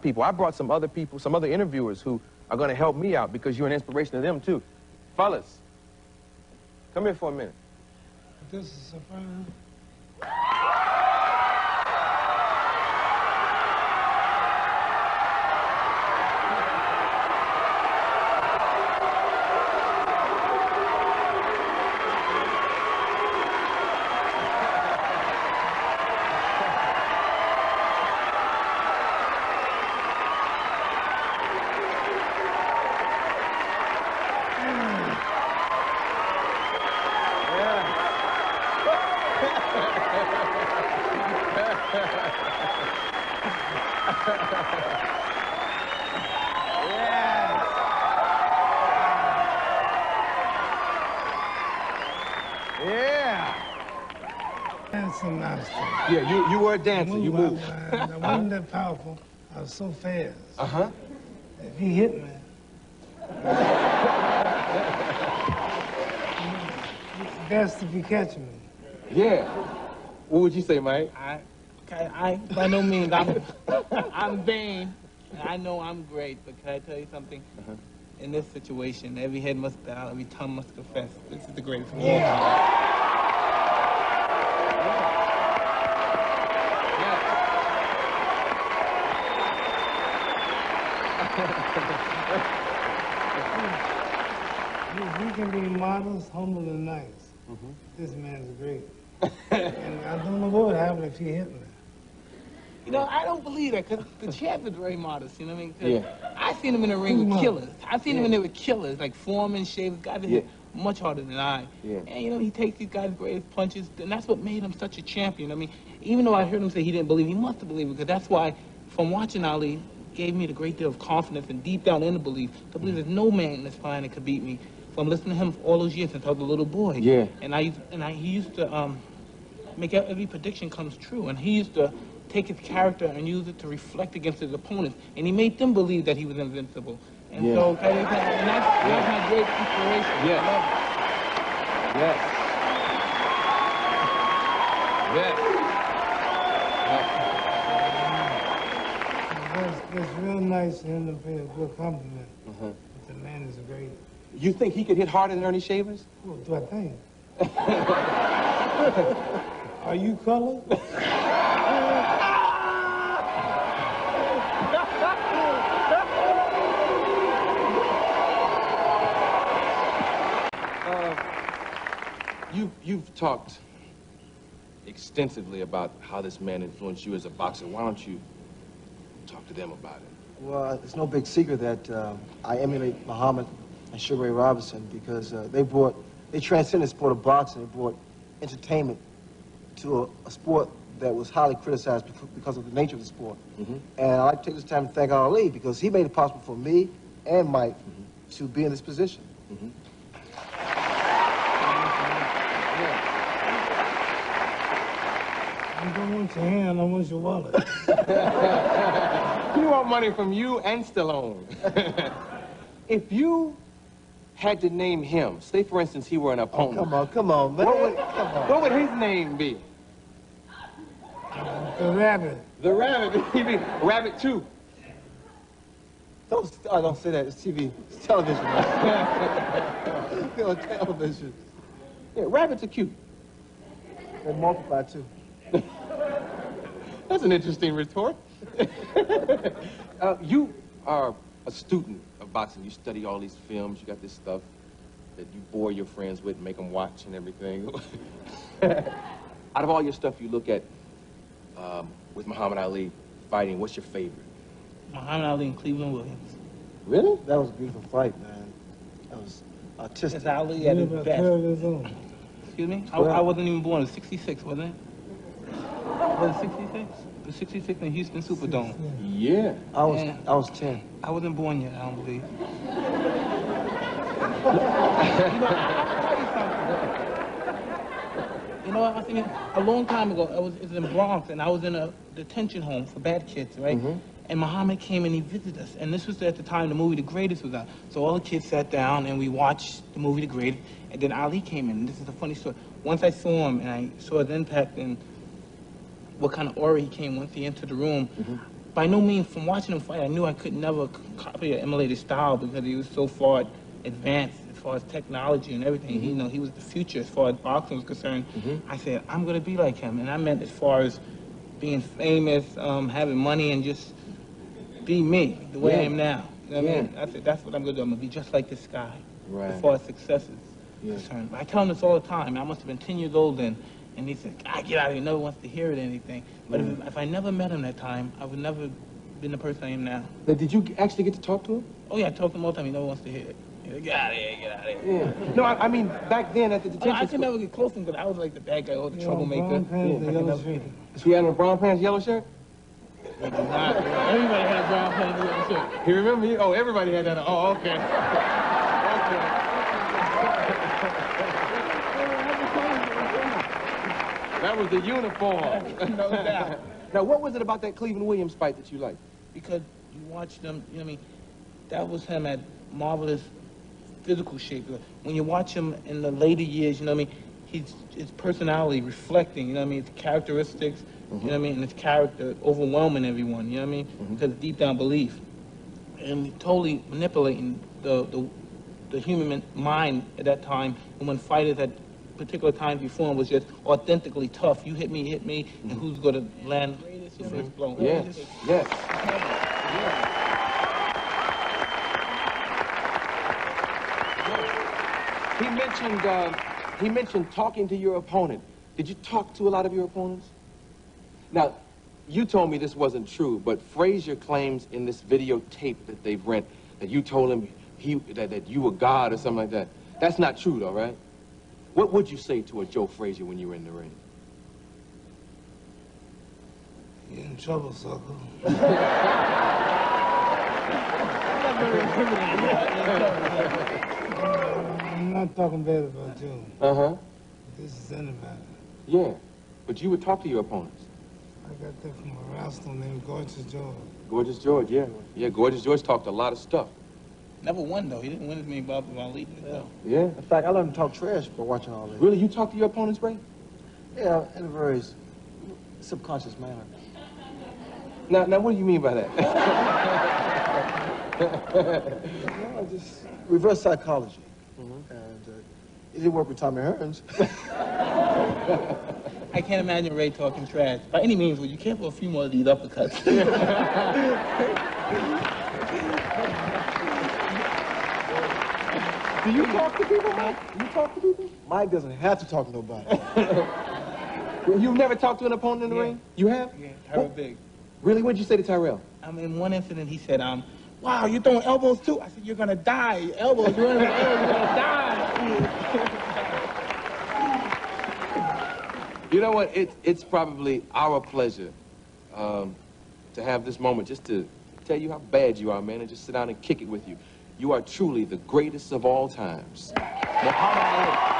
people. I brought some other people, some other interviewers who are going to help me out because you're an inspiration to them, too. Fellas, come here for a minute. This is a fun. Yeah, you were a dancer. You moved. I wasn't that powerful. I was so fast. Uh-huh. If he hit me, it's best if he catch me. Yeah. What would you say, Mike? I by no means, I'm vain. And I know I'm great, but can I tell you something? In this situation, every head must bow, every tongue must confess. This is the greatest of all time. He can be modest, humble, and nice. This man's great. And I don't know what would happen if he hit me. You know, I don't believe that, because the champ is very modest, you know what I mean? I've seen him in the ring with killers. I've seen him in there with killers, like Foreman, Shavers, guys that hit much harder than I. And, you know, he takes these guys' greatest punches, and that's what made him such a champion. I mean, even though I heard him say he didn't believe, he must have believed, because that's why, from watching Ali, gave me a great deal of confidence and deep down in the belief, to believe there's no man in this planet could beat me. From listening to him all those years since I was a little boy. And he used to make every prediction comes true, and he used to take his character and use it to reflect against his opponents, and he made them believe that he was invincible. And so, and that's my great inspiration. It's real nice for him to pay a good compliment. But the man is great. You think he could hit harder than Ernie Shavers? What do I think? Are you colored? You've talked extensively about how this man influenced you as a boxer. Why don't you talk to them about it? Well, it's no big secret that I emulate Muhammad and Sugar Ray Robinson because they transcended the sport of boxing. They brought entertainment to a sport that was highly criticized because of the nature of the sport. And I'd like to take this time to thank Ali because he made it possible for me and Mike to be in this position. I don't want your hand, I want your wallet. You want money from you and Stallone. If you had to name him, say for instance he were an opponent. Oh, come on, man. What would his name be? The Rabbit. The Rabbit. He'd be Rabbit 2. Don't say that. It's TV. It's television. Man. It's on television. Yeah, rabbits are cute. They multiply too. That's an interesting retort. You are a student of boxing. You study all these films. You got this stuff that you bore your friends with, make them watch and everything. Out of all your stuff you look at with Muhammad Ali fighting, what's your favorite? Muhammad Ali and Cleveland Williams. Really? That was a beautiful fight, man. That was artistic. It's Ali at his best. Excuse me? I wasn't even born. It was 66, wasn't it? Was it 66? It was 66 in Houston Superdome. Yeah. I was 10. I wasn't born yet, I don't believe. You know what, I think a long time ago, it was in Bronx, and I was in a detention home for bad kids, right? And Muhammad came and he visited us. And this was at the time the movie The Greatest was out. So all the kids sat down and we watched the movie The Greatest. And then Ali came in. And this is a funny story. Once I saw him and I saw his impact and what kind of aura he came once he entered the room, by no means, from watching him fight, I knew I could never copy or emulate his style because he was so far advanced as far as technology and everything. You know, he was the future as far as boxing was concerned. I said, I'm going to be like him. And I meant as far as being famous, having money, and just be me, the way I am now. You know what I mean? I said, that's what I'm going to do. I'm going to be just like this guy as far as success is concerned. I tell him this all the time. I must have been 10 years old then. And he said, God, get out of here. No one wants to hear it or anything. But if I never met him that time, I would never been the person I am now. Now, did you actually get to talk to him? Oh, yeah, I talk to him all the time. He never wants to hear it. He's like, get out of here, get out of here. Yeah. No, I mean, back then at the detention I could never get close to him because I was like the bad guy, or the troublemaker. He had a brown pants, yellow shirt? Everybody had a brown pants, yellow shirt. You remember? Oh, everybody had that. Oh, okay. That was the uniform. No doubt. Now, what was it about that Cleveland Williams fight that you liked? Because you watch them, you know what I mean? That was him at marvelous physical shape. When you watch him in the later years, you know what I mean? His personality reflecting, you know what I mean? His characteristics, you know what I mean? And his character overwhelming everyone, you know what I mean? Because deep down belief. And totally manipulating the human mind at that time. And when fighters at particular times before him was just authentically tough. You hit me, and who's going to land the first blow? Yes, yes. He mentioned talking to your opponent. Did you talk to a lot of your opponents? Now, you told me this wasn't true, but Frazier claims in this videotape that they've rent that you told him that you were God or something like that. That's not true, though, right? What would you say to a Joe Frazier when you were in the ring? You're in trouble, sucker. I'm not talking bad about you. Uh-huh. This is anybody. Yeah, but you would talk to your opponents. I got that from a rascal named Gorgeous George. Gorgeous George, yeah. Yeah, Gorgeous George talked a lot of stuff. Never won, though. He didn't win as many bouts as Ali did, though. Yeah. In fact, I learned to talk trash by watching all this. Really? You talk to your opponents, Ray? Yeah, in a very subconscious manner. Now, what do you mean by that? Just reverse psychology. And it didn't work with Tommy Hearns. I can't imagine Ray talking trash. By any means, would you care for a few more of these uppercuts? Do you talk to people, Mike? You talk to people? Mike doesn't have to talk to nobody. You've never talked to an opponent in the ring? You have? Yeah, Tyrell Big. Really? What'd you say to Tyrell? In one incident, he said, wow, you're throwing elbows too? I said, you're gonna die. Your elbows, you're gonna die. You know what? It's probably our pleasure to have this moment just to tell you how bad you are, man, and just sit down and kick it with you. You are truly the greatest of all times. Muhammad Ali.